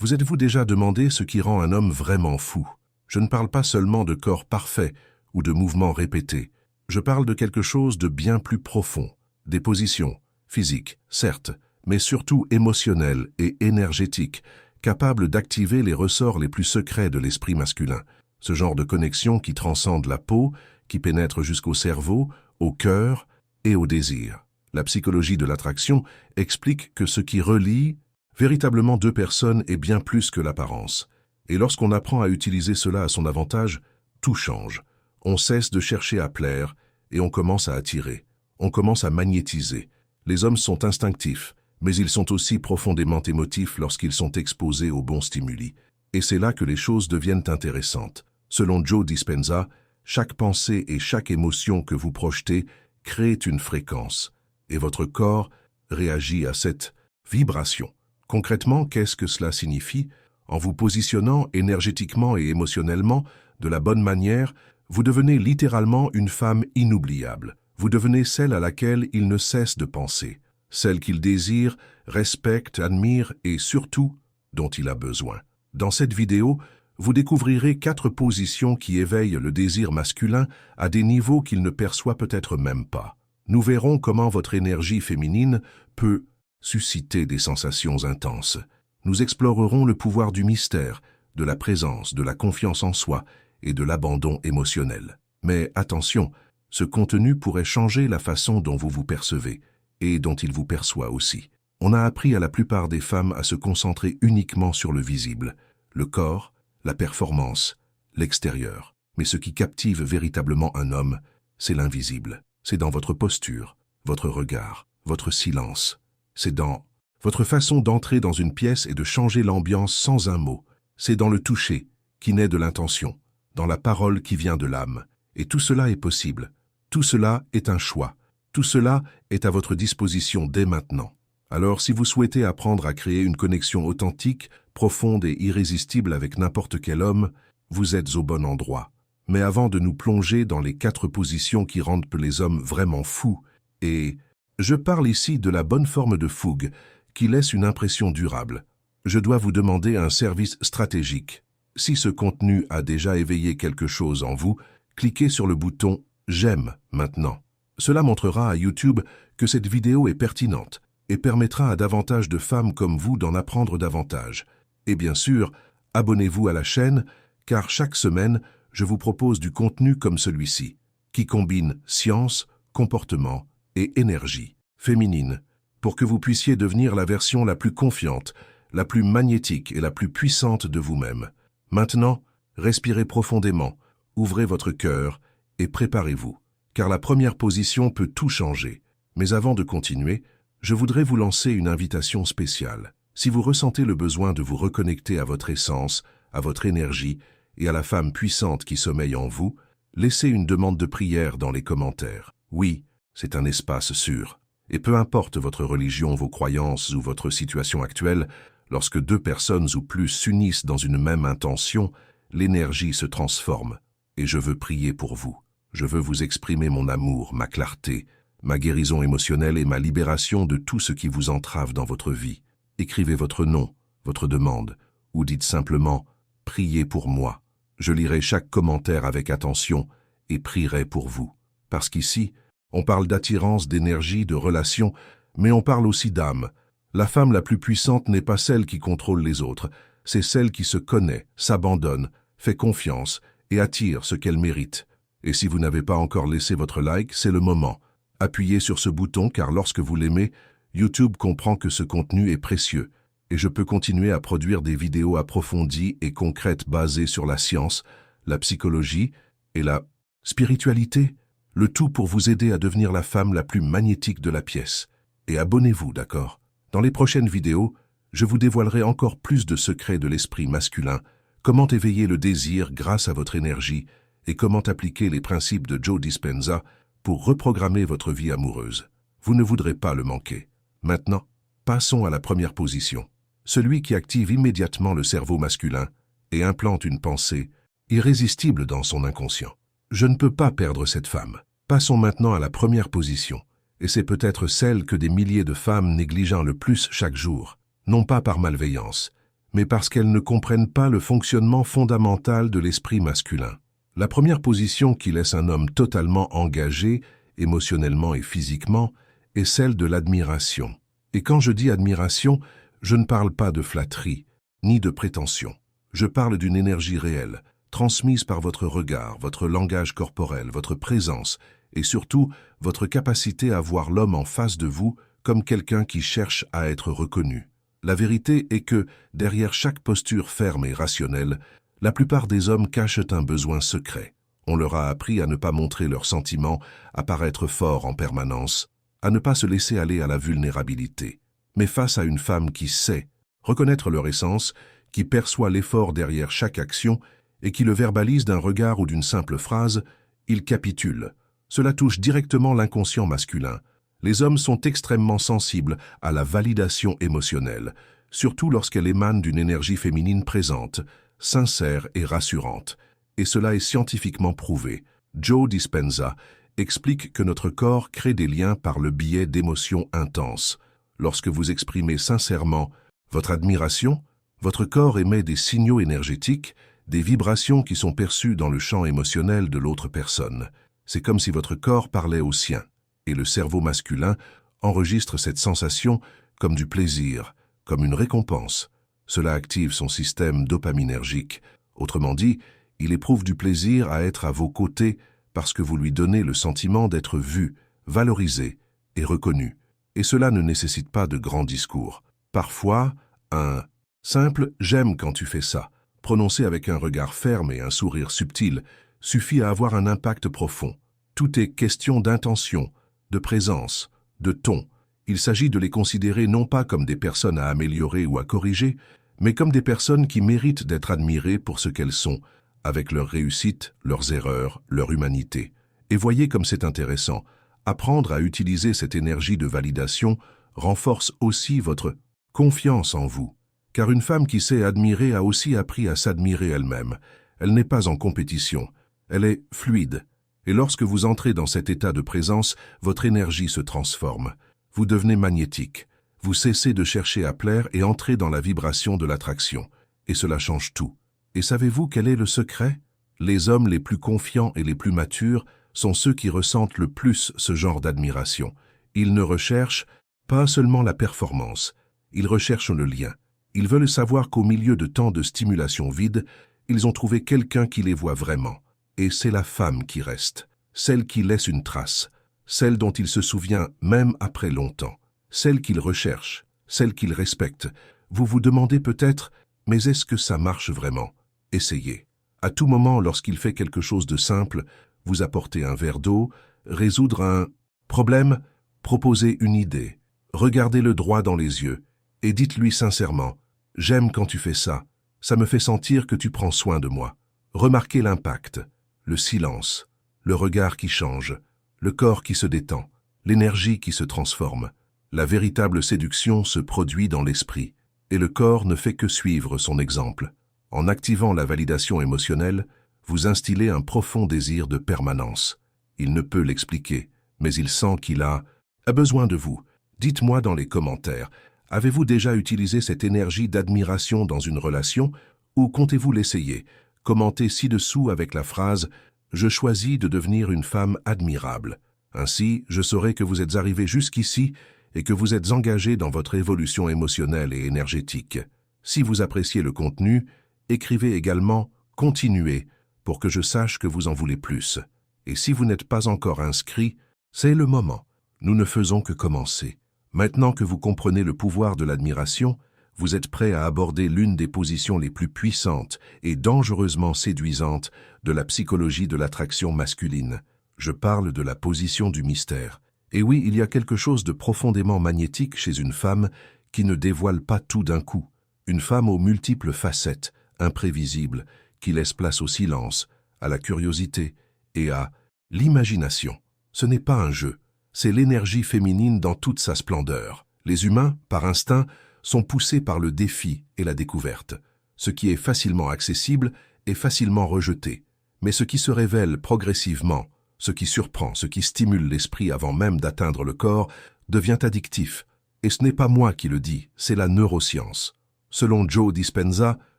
Vous êtes-vous déjà demandé ce qui rend un homme vraiment fou? Je ne parle pas seulement de corps parfait ou de mouvements répétés. Je parle de quelque chose de bien plus profond. Des positions, physiques, certes, mais surtout émotionnelles et énergétiques, capables d'activer les ressorts les plus secrets de l'esprit masculin. Ce genre de connexion qui transcende la peau, qui pénètre jusqu'au cerveau, au cœur et au désir. La psychologie de l'attraction explique que ce qui relie véritablement deux personnes est bien plus que l'apparence. Et lorsqu'on apprend à utiliser cela à son avantage, tout change. On cesse de chercher à plaire et on commence à attirer. On commence à magnétiser. Les hommes sont instinctifs, mais ils sont aussi profondément émotifs lorsqu'ils sont exposés aux bons stimuli. Et c'est là que les choses deviennent intéressantes. Selon Joe Dispenza, chaque pensée et chaque émotion que vous projetez créent une fréquence. Et votre corps réagit à cette vibration. Concrètement, qu'est-ce que cela signifie? En vous positionnant énergétiquement et émotionnellement de la bonne manière, vous devenez littéralement une femme inoubliable. Vous devenez celle à laquelle il ne cesse de penser, celle qu'il désire, respecte, admire et surtout dont il a besoin. Dans cette vidéo, vous découvrirez 4 positions qui éveillent le désir masculin à des niveaux qu'il ne perçoit peut-être même pas. Nous verrons comment votre énergie féminine peut susciter des sensations intenses. Nous explorerons le pouvoir du mystère, de la présence, de la confiance en soi et de l'abandon émotionnel. Mais attention, ce contenu pourrait changer la façon dont vous vous percevez et dont il vous perçoit aussi. On a appris à la plupart des femmes à se concentrer uniquement sur le visible, le corps, la performance, l'extérieur. Mais ce qui captive véritablement un homme, c'est l'invisible. C'est dans votre posture, votre regard, votre silence. C'est dans votre façon d'entrer dans une pièce et de changer l'ambiance sans un mot. C'est dans le toucher, qui naît de l'intention, dans la parole qui vient de l'âme. Et tout cela est possible. Tout cela est un choix. Tout cela est à votre disposition dès maintenant. Alors si vous souhaitez apprendre à créer une connexion authentique, profonde et irrésistible avec n'importe quel homme, vous êtes au bon endroit. Mais avant de nous plonger dans les 4 positions qui rendent les hommes vraiment fous, et je parle ici de la bonne forme de fougue, qui laisse une impression durable, je dois vous demander un service stratégique. Si ce contenu a déjà éveillé quelque chose en vous, cliquez sur le bouton « J'aime » maintenant. Cela montrera à YouTube que cette vidéo est pertinente et permettra à davantage de femmes comme vous d'en apprendre davantage. Et bien sûr, abonnez-vous à la chaîne, car chaque semaine, je vous propose du contenu comme celui-ci, qui combine science, comportement et énergie féminine, pour que vous puissiez devenir la version la plus confiante, la plus magnétique et la plus puissante de vous-même. Maintenant, respirez profondément, ouvrez votre cœur et préparez-vous, car la première position peut tout changer. Mais avant de continuer, je voudrais vous lancer une invitation spéciale. Si vous ressentez le besoin de vous reconnecter à votre essence, à votre énergie et à la femme puissante qui sommeille en vous, laissez une demande de prière dans les commentaires. Oui, c'est un espace sûr. Et peu importe votre religion, vos croyances ou votre situation actuelle, lorsque 2 personnes ou plus s'unissent dans une même intention, l'énergie se transforme. Et je veux prier pour vous. Je veux vous exprimer mon amour, ma clarté, ma guérison émotionnelle et ma libération de tout ce qui vous entrave dans votre vie. Écrivez votre nom, votre demande, ou dites simplement « Priez pour moi ». Je lirai chaque commentaire avec attention et prierai pour vous. Parce qu'ici, on parle d'attirance, d'énergie, de relations, mais on parle aussi d'âme. La femme la plus puissante n'est pas celle qui contrôle les autres, c'est celle qui se connaît, s'abandonne, fait confiance et attire ce qu'elle mérite. Et si vous n'avez pas encore laissé votre like, c'est le moment. Appuyez sur ce bouton car lorsque vous l'aimez, YouTube comprend que ce contenu est précieux et je peux continuer à produire des vidéos approfondies et concrètes basées sur la science, la psychologie et la spiritualité. Le tout pour vous aider à devenir la femme la plus magnétique de la pièce. Et abonnez-vous, d'accord? Dans les prochaines vidéos, je vous dévoilerai encore plus de secrets de l'esprit masculin, comment éveiller le désir grâce à votre énergie et comment appliquer les principes de Joe Dispenza pour reprogrammer votre vie amoureuse. Vous ne voudrez pas le manquer. Maintenant, passons à la première position. Celui qui active immédiatement le cerveau masculin et implante une pensée irrésistible dans son inconscient. Je ne peux pas perdre cette femme. Passons maintenant à la première position, et c'est peut-être celle que des milliers de femmes négligent le plus chaque jour, non pas par malveillance, mais parce qu'elles ne comprennent pas le fonctionnement fondamental de l'esprit masculin. La première position qui laisse un homme totalement engagé, émotionnellement et physiquement, est celle de l'admiration. Et quand je dis admiration, je ne parle pas de flatterie, ni de prétention. Je parle d'une énergie réelle, transmise par votre regard, votre langage corporel, votre présence, et surtout votre capacité à voir l'homme en face de vous comme quelqu'un qui cherche à être reconnu. La vérité est que, derrière chaque posture ferme et rationnelle, la plupart des hommes cachent un besoin secret. On leur a appris à ne pas montrer leurs sentiments, à paraître forts en permanence, à ne pas se laisser aller à la vulnérabilité. Mais face à une femme qui sait reconnaître leur essence, qui perçoit l'effort derrière chaque action et qui le verbalise d'un regard ou d'une simple phrase, ils capitulent. Cela touche directement l'inconscient masculin. Les hommes sont extrêmement sensibles à la validation émotionnelle, surtout lorsqu'elle émane d'une énergie féminine présente, sincère et rassurante. Et cela est scientifiquement prouvé. Joe Dispenza explique que notre corps crée des liens par le biais d'émotions intenses. Lorsque vous exprimez sincèrement votre admiration, votre corps émet des signaux énergétiques, des vibrations qui sont perçues dans le champ émotionnel de l'autre personne. C'est comme si votre corps parlait au sien, et le cerveau masculin enregistre cette sensation comme du plaisir, comme une récompense. Cela active son système dopaminergique. Autrement dit, il éprouve du plaisir à être à vos côtés parce que vous lui donnez le sentiment d'être vu, valorisé et reconnu. Et cela ne nécessite pas de grands discours. Parfois, un simple « j'aime quand tu fais ça », prononcé avec un regard ferme et un sourire subtil, suffit à avoir un impact profond. Tout est question d'intention, de présence, de ton. Il s'agit de les considérer non pas comme des personnes à améliorer ou à corriger, mais comme des personnes qui méritent d'être admirées pour ce qu'elles sont, avec leurs réussites, leurs erreurs, leur humanité. Et voyez comme c'est intéressant. Apprendre à utiliser cette énergie de validation renforce aussi votre confiance en vous. Car une femme qui sait admirer a aussi appris à s'admirer elle-même. Elle n'est pas en compétition, elle est fluide. Et lorsque vous entrez dans cet état de présence, votre énergie se transforme. Vous devenez magnétique. Vous cessez de chercher à plaire et entrez dans la vibration de l'attraction. Et cela change tout. Et savez-vous quel est le secret? Les hommes les plus confiants et les plus matures sont ceux qui ressentent le plus ce genre d'admiration. Ils ne recherchent pas seulement la performance, ils recherchent le lien. Ils veulent savoir qu'au milieu de tant de stimulation vide, ils ont trouvé quelqu'un qui les voit vraiment. Et c'est la femme qui reste, celle qui laisse une trace, celle dont il se souvient même après longtemps, celle qu'il recherche, celle qu'il respecte. Vous vous demandez peut-être, mais est-ce que ça marche vraiment? Essayez. À tout moment, lorsqu'il fait quelque chose de simple, vous apporter un verre d'eau, résoudre un problème, proposer une idée, regardez-le droit dans les yeux et dites-lui sincèrement « J'aime quand tu fais ça, ça me fait sentir que tu prends soin de moi ». Remarquez l'impact, le silence, le regard qui change, le corps qui se détend, l'énergie qui se transforme. La véritable séduction se produit dans l'esprit et le corps ne fait que suivre son exemple. En activant la validation émotionnelle, vous instillez un profond désir de permanence. Il ne peut l'expliquer, mais il sent qu'il a besoin de vous. Dites-moi dans les commentaires, avez-vous déjà utilisé cette énergie d'admiration dans une relation ou comptez-vous l'essayer? Commentez ci-dessous avec la phrase « Je choisis de devenir une femme admirable ». Ainsi, je saurai que vous êtes arrivé jusqu'ici et que vous êtes engagé dans votre évolution émotionnelle et énergétique. Si vous appréciez le contenu, écrivez également « Continuez » pour que je sache que vous en voulez plus. Et si vous n'êtes pas encore inscrit, c'est le moment. Nous ne faisons que commencer. Maintenant que vous comprenez le pouvoir de l'admiration, vous êtes prêt à aborder l'une des positions les plus puissantes et dangereusement séduisantes de la psychologie de l'attraction masculine. Je parle de la position du mystère. Et oui, il y a quelque chose de profondément magnétique chez une femme qui ne dévoile pas tout d'un coup. Une femme aux multiples facettes, imprévisible, qui laisse place au silence, à la curiosité et à l'imagination. Ce n'est pas un jeu, c'est l'énergie féminine dans toute sa splendeur. Les humains, par instinct, sont poussés par le défi et la découverte. Ce qui est facilement accessible est facilement rejeté. Mais ce qui se révèle progressivement, ce qui surprend, ce qui stimule l'esprit avant même d'atteindre le corps, devient addictif. Et ce n'est pas moi qui le dis, c'est la neuroscience. Selon Joe Dispenza,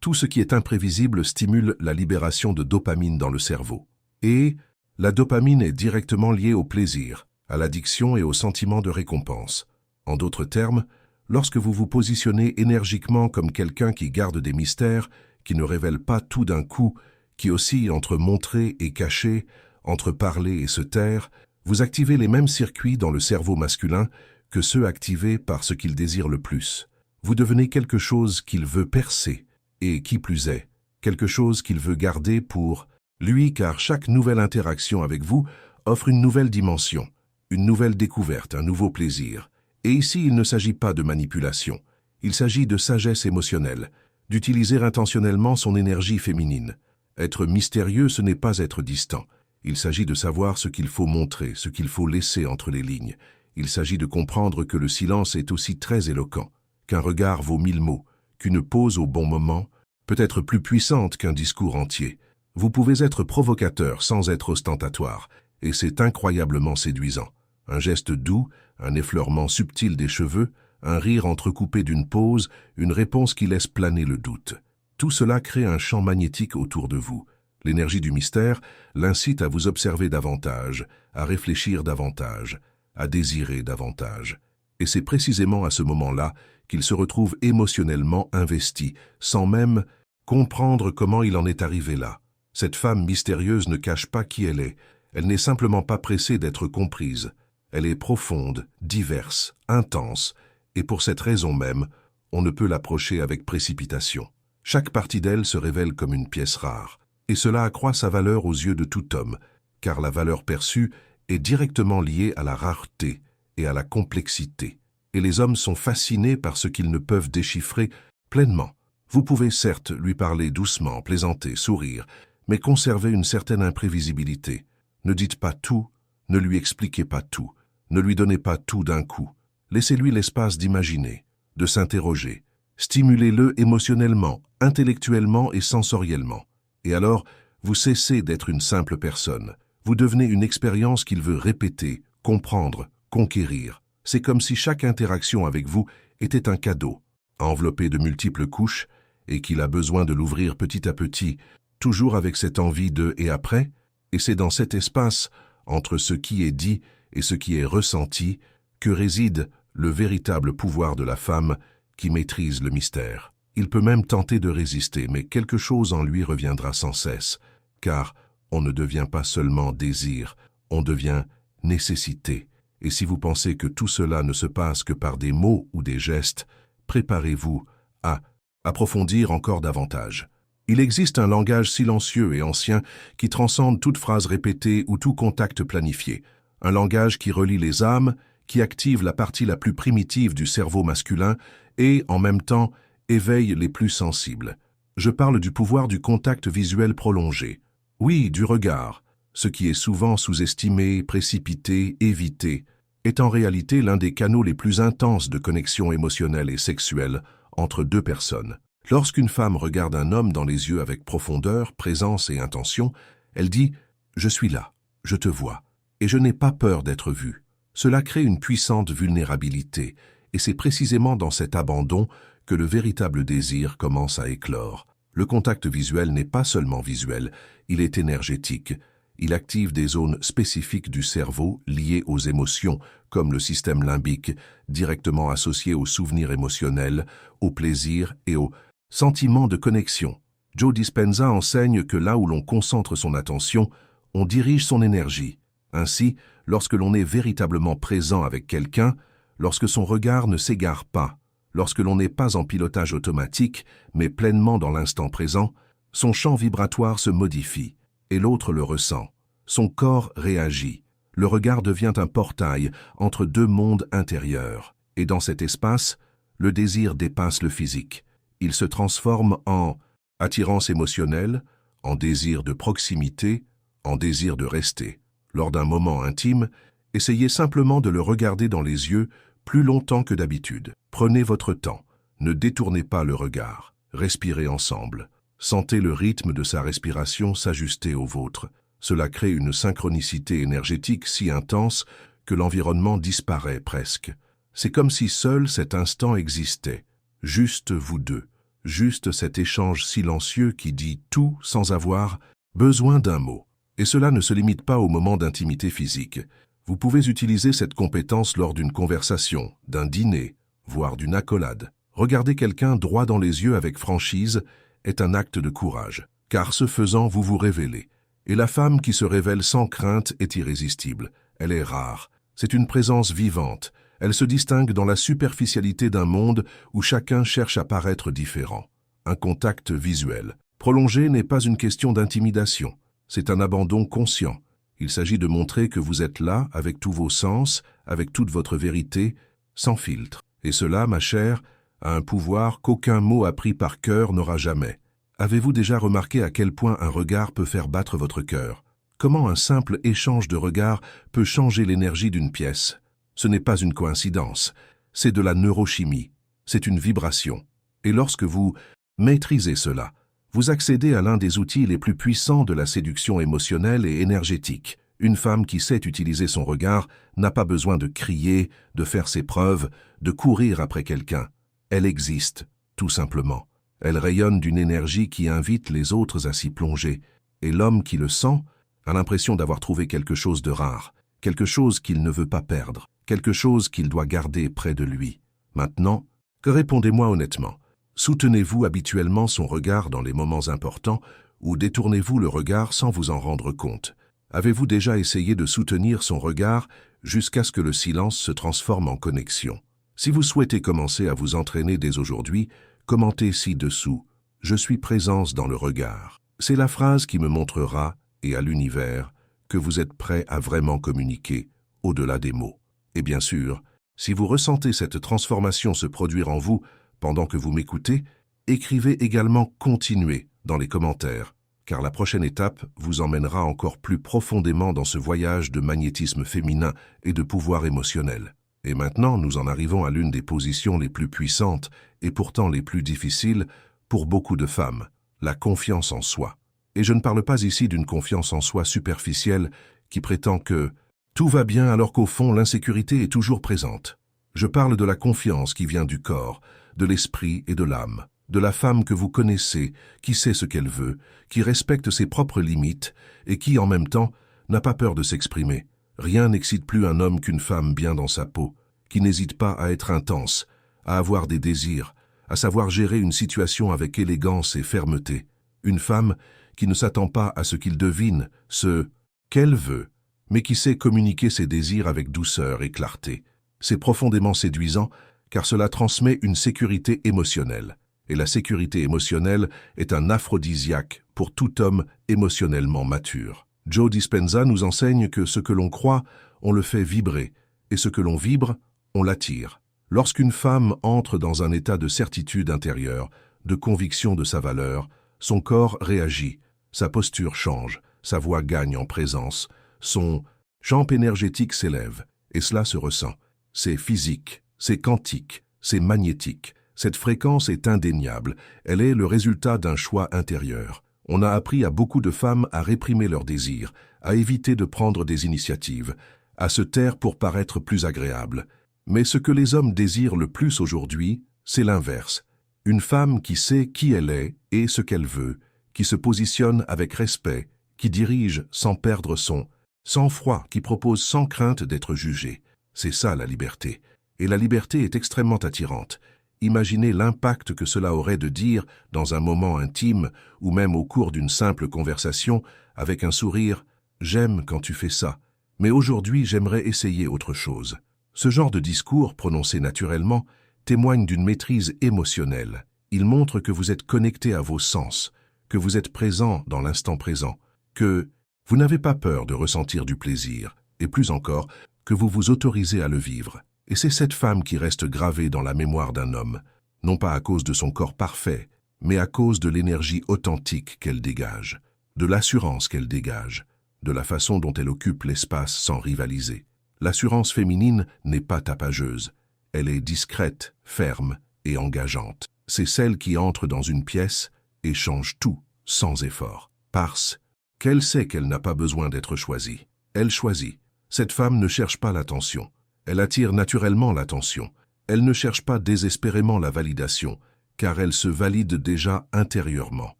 tout ce qui est imprévisible stimule la libération de dopamine dans le cerveau. Et la dopamine est directement liée au plaisir, à l'addiction et au sentiment de récompense. En d'autres termes, lorsque vous vous positionnez énergiquement comme quelqu'un qui garde des mystères, qui ne révèle pas tout d'un coup, qui oscille entre montrer et cacher, entre parler et se taire, vous activez les mêmes circuits dans le cerveau masculin que ceux activés par ce qu'il désire le plus. Vous devenez quelque chose qu'il veut percer, et qui plus est, quelque chose qu'il veut garder pour lui, car chaque nouvelle interaction avec vous offre une nouvelle dimension, une nouvelle découverte, un nouveau plaisir. Et ici, il ne s'agit pas de manipulation, il s'agit de sagesse émotionnelle, d'utiliser intentionnellement son énergie féminine. Être mystérieux, ce n'est pas être distant. Il s'agit de savoir ce qu'il faut montrer, ce qu'il faut laisser entre les lignes. Il s'agit de comprendre que le silence est aussi très éloquent, qu'un regard vaut 1000 mots, qu'une pause au bon moment peut être plus puissante qu'un discours entier. Vous pouvez être provocateur sans être ostentatoire, et c'est incroyablement séduisant. Un geste doux, un effleurement subtil des cheveux, un rire entrecoupé d'une pause, une réponse qui laisse planer le doute. Tout cela crée un champ magnétique autour de vous. L'énergie du mystère l'incite à vous observer davantage, à réfléchir davantage, à désirer davantage. Et c'est précisément à ce moment-là qu'il se retrouve émotionnellement investi, sans même comprendre comment il en est arrivé là. Cette femme mystérieuse ne cache pas qui elle n'est simplement pas pressée d'être comprise. Elle est profonde, diverse, intense, et pour cette raison même, on ne peut l'approcher avec précipitation. Chaque partie d'elle se révèle comme une pièce rare, et cela accroît sa valeur aux yeux de tout homme, car la valeur perçue est directement liée à la rareté et à la complexité, et les hommes sont fascinés par ce qu'ils ne peuvent déchiffrer pleinement. Vous pouvez certes lui parler doucement, plaisanter, sourire, mais conserver une certaine imprévisibilité. Ne dites pas tout, ne lui expliquez pas tout, ne lui donnez pas tout d'un coup. Laissez-lui l'espace d'imaginer, de s'interroger. Stimulez-le émotionnellement, intellectuellement et sensoriellement. Et alors, vous cessez d'être une simple personne. Vous devenez une expérience qu'il veut répéter, comprendre, conquérir. C'est comme si chaque interaction avec vous était un cadeau, enveloppé de multiples couches, et qu'il a besoin de l'ouvrir petit à petit, toujours avec cette envie de « et après ?» Et c'est dans cet espace, entre ce qui est dit et ce qui est ressenti, que réside le véritable pouvoir de la femme qui maîtrise le mystère. Il peut même tenter de résister, mais quelque chose en lui reviendra sans cesse, car on ne devient pas seulement désir, on devient nécessité. Et si vous pensez que tout cela ne se passe que par des mots ou des gestes, préparez-vous à approfondir encore davantage. Il existe un langage silencieux et ancien qui transcende toute phrase répétée ou tout contact planifié. Un langage qui relie les âmes, qui active la partie la plus primitive du cerveau masculin et, en même temps, éveille les plus sensibles. Je parle du pouvoir du contact visuel prolongé. Oui, du regard. Ce qui est souvent sous-estimé, précipité, évité, est en réalité l'un des canaux les plus intenses de connexion émotionnelle et sexuelle entre deux personnes. Lorsqu'une femme regarde un homme dans les yeux avec profondeur, présence et intention, elle dit « Je suis là, je te vois, et je n'ai pas peur d'être vue ». Cela crée une puissante vulnérabilité, et c'est précisément dans cet abandon que le véritable désir commence à éclore. Le contact visuel n'est pas seulement visuel, il est énergétique. Il active des zones spécifiques du cerveau liées aux émotions, comme le système limbique, directement associé aux souvenirs émotionnels, au plaisir et au sentiment de connexion. Joe Dispenza enseigne que là où l'on concentre son attention, on dirige son énergie. Ainsi, lorsque l'on est véritablement présent avec quelqu'un, lorsque son regard ne s'égare pas, lorsque l'on n'est pas en pilotage automatique, mais pleinement dans l'instant présent, son champ vibratoire se modifie, et l'autre le ressent. Son corps réagit. Le regard devient un portail entre deux mondes intérieurs. Et dans cet espace, le désir dépasse le physique. Il se transforme en attirance émotionnelle, en désir de proximité, en désir de rester. Lors d'un moment intime, essayez simplement de le regarder dans les yeux plus longtemps que d'habitude. Prenez votre temps, ne détournez pas le regard. Respirez ensemble. Sentez le rythme de sa respiration s'ajuster au vôtre. Cela crée une synchronicité énergétique si intense que l'environnement disparaît presque. C'est comme si seul cet instant existait. Juste vous deux. Juste cet échange silencieux qui dit tout sans avoir besoin d'un mot. Et cela ne se limite pas au moment d'intimité physique. Vous pouvez utiliser cette compétence lors d'une conversation, d'un dîner, voire d'une accolade. Regarder quelqu'un droit dans les yeux avec franchise est un acte de courage, car ce faisant, vous vous révélez. Et la femme qui se révèle sans crainte est irrésistible. Elle est rare. C'est une présence vivante. Elle se distingue dans la superficialité d'un monde où chacun cherche à paraître différent. Un contact visuel. Prolongé n'est pas une question d'intimidation. C'est un abandon conscient. Il s'agit de montrer que vous êtes là avec tous vos sens, avec toute votre vérité, sans filtre. Et cela, ma chère, a un pouvoir qu'aucun mot appris par cœur n'aura jamais. Avez-vous déjà remarqué à quel point un regard peut faire battre votre cœur? Comment un simple échange de regards peut changer l'énergie d'une pièce? Ce n'est pas une coïncidence, c'est de la neurochimie, c'est une vibration. Et lorsque vous maîtrisez cela, vous accédez à l'un des outils les plus puissants de la séduction émotionnelle et énergétique. Une femme qui sait utiliser son regard n'a pas besoin de crier, de faire ses preuves, de courir après quelqu'un. Elle existe, tout simplement. Elle rayonne d'une énergie qui invite les autres à s'y plonger. Et l'homme qui le sent a l'impression d'avoir trouvé quelque chose de rare, quelque chose qu'il ne veut pas perdre, quelque chose qu'il doit garder près de lui. Maintenant, répondez-moi honnêtement. Soutenez-vous habituellement son regard dans les moments importants ou détournez-vous le regard sans vous en rendre compte? Avez-vous déjà essayé de soutenir son regard jusqu'à ce que le silence se transforme en connexion? Si vous souhaitez commencer à vous entraîner dès aujourd'hui, commentez ci-dessous « Je suis présence dans le regard ». C'est la phrase qui me montrera, et à l'univers, que vous êtes prêt à vraiment communiquer, au-delà des mots. Et bien sûr, si vous ressentez cette transformation se produire en vous pendant que vous m'écoutez, écrivez également « Continuez » dans les commentaires, car la prochaine étape vous emmènera encore plus profondément dans ce voyage de magnétisme féminin et de pouvoir émotionnel. Et maintenant, nous en arrivons à l'une des positions les plus puissantes et pourtant les plus difficiles pour beaucoup de femmes, la confiance en soi. Et je ne parle pas ici d'une confiance en soi superficielle qui prétend que tout va bien alors qu'au fond l'insécurité est toujours présente. Je parle de la confiance qui vient du corps, de l'esprit et de l'âme, de la femme que vous connaissez, qui sait ce qu'elle veut, qui respecte ses propres limites et qui, en même temps, n'a pas peur de s'exprimer. Rien n'excite plus un homme qu'une femme bien dans sa peau, qui n'hésite pas à être intense, à avoir des désirs, à savoir gérer une situation avec élégance et fermeté. Une femme qui ne s'attend pas à ce qu'il devine ce qu'elle veut, mais qui sait communiquer ses désirs avec douceur et clarté. C'est profondément séduisant, car cela transmet une sécurité émotionnelle. Et la sécurité émotionnelle est un aphrodisiaque pour tout homme émotionnellement mature. Joe Dispenza nous enseigne que ce que l'on croit, on le fait vibrer, et ce que l'on vibre, on l'attire. Lorsqu'une femme entre dans un état de certitude intérieure, de conviction de sa valeur, son corps réagit, sa posture change, sa voix gagne en présence, son champ énergétique s'élève, et cela se ressent. C'est physique, c'est quantique, c'est magnétique. Cette fréquence est indéniable, elle est le résultat d'un choix intérieur. On a appris à beaucoup de femmes à réprimer leurs désirs, à éviter de prendre des initiatives, à se taire pour paraître plus agréable. Mais ce que les hommes désirent le plus aujourd'hui, c'est l'inverse. Une femme qui sait qui elle est et ce qu'elle veut, qui se positionne avec respect, qui dirige sans perdre son sang-froid, qui propose sans crainte d'être jugée. C'est ça la liberté. Et la liberté est extrêmement attirante. Imaginez l'impact que cela aurait de dire, dans un moment intime, ou même au cours d'une simple conversation, avec un sourire « J'aime quand tu fais ça, mais aujourd'hui j'aimerais essayer autre chose ». Ce genre de discours, prononcé naturellement, témoigne d'une maîtrise émotionnelle. Il montre que vous êtes connecté à vos sens, que vous êtes présent dans l'instant présent, que vous n'avez pas peur de ressentir du plaisir, et plus encore, que vous vous autorisez à le vivre. Et c'est cette femme qui reste gravée dans la mémoire d'un homme, non pas à cause de son corps parfait, mais à cause de l'énergie authentique qu'elle dégage, de l'assurance qu'elle dégage, de la façon dont elle occupe l'espace sans rivaliser. L'assurance féminine n'est pas tapageuse, elle est discrète, ferme et engageante. C'est celle qui entre dans une pièce et change tout, sans effort, parce qu'elle sait qu'elle n'a pas besoin d'être choisie. Elle choisit. Cette femme ne cherche pas l'attention. Elle attire naturellement l'attention. Elle ne cherche pas désespérément la validation, car elle se valide déjà intérieurement.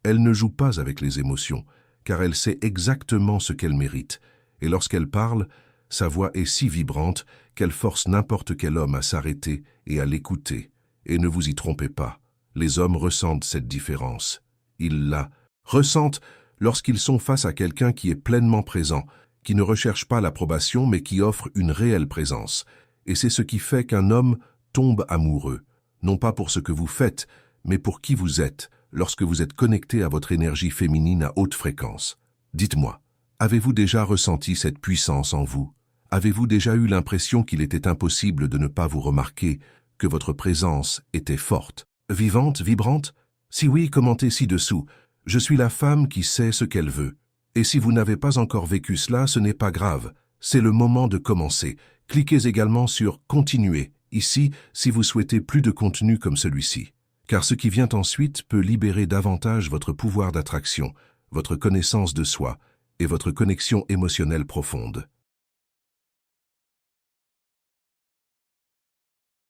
Elle ne joue pas avec les émotions, car elle sait exactement ce qu'elle mérite. Et lorsqu'elle parle, sa voix est si vibrante qu'elle force n'importe quel homme à s'arrêter et à l'écouter. Et ne vous y trompez pas, les hommes ressentent cette différence. Ils la ressentent lorsqu'ils sont face à quelqu'un qui est pleinement présent, qui ne recherche pas l'approbation mais qui offre une réelle présence. Et c'est ce qui fait qu'un homme tombe amoureux, non pas pour ce que vous faites, mais pour qui vous êtes, lorsque vous êtes connecté à votre énergie féminine à haute fréquence. Dites-moi, avez-vous déjà ressenti cette puissance en vous? Avez-vous déjà eu l'impression qu'il était impossible de ne pas vous remarquer, que votre présence était forte, vivante, vibrante? Si oui, commentez ci-dessous. Je suis la femme qui sait ce qu'elle veut. Et si vous n'avez pas encore vécu cela, ce n'est pas grave. C'est le moment de commencer. Cliquez également sur « Continuer » ici si vous souhaitez plus de contenu comme celui-ci. Car ce qui vient ensuite peut libérer davantage votre pouvoir d'attraction, votre connaissance de soi et votre connexion émotionnelle profonde.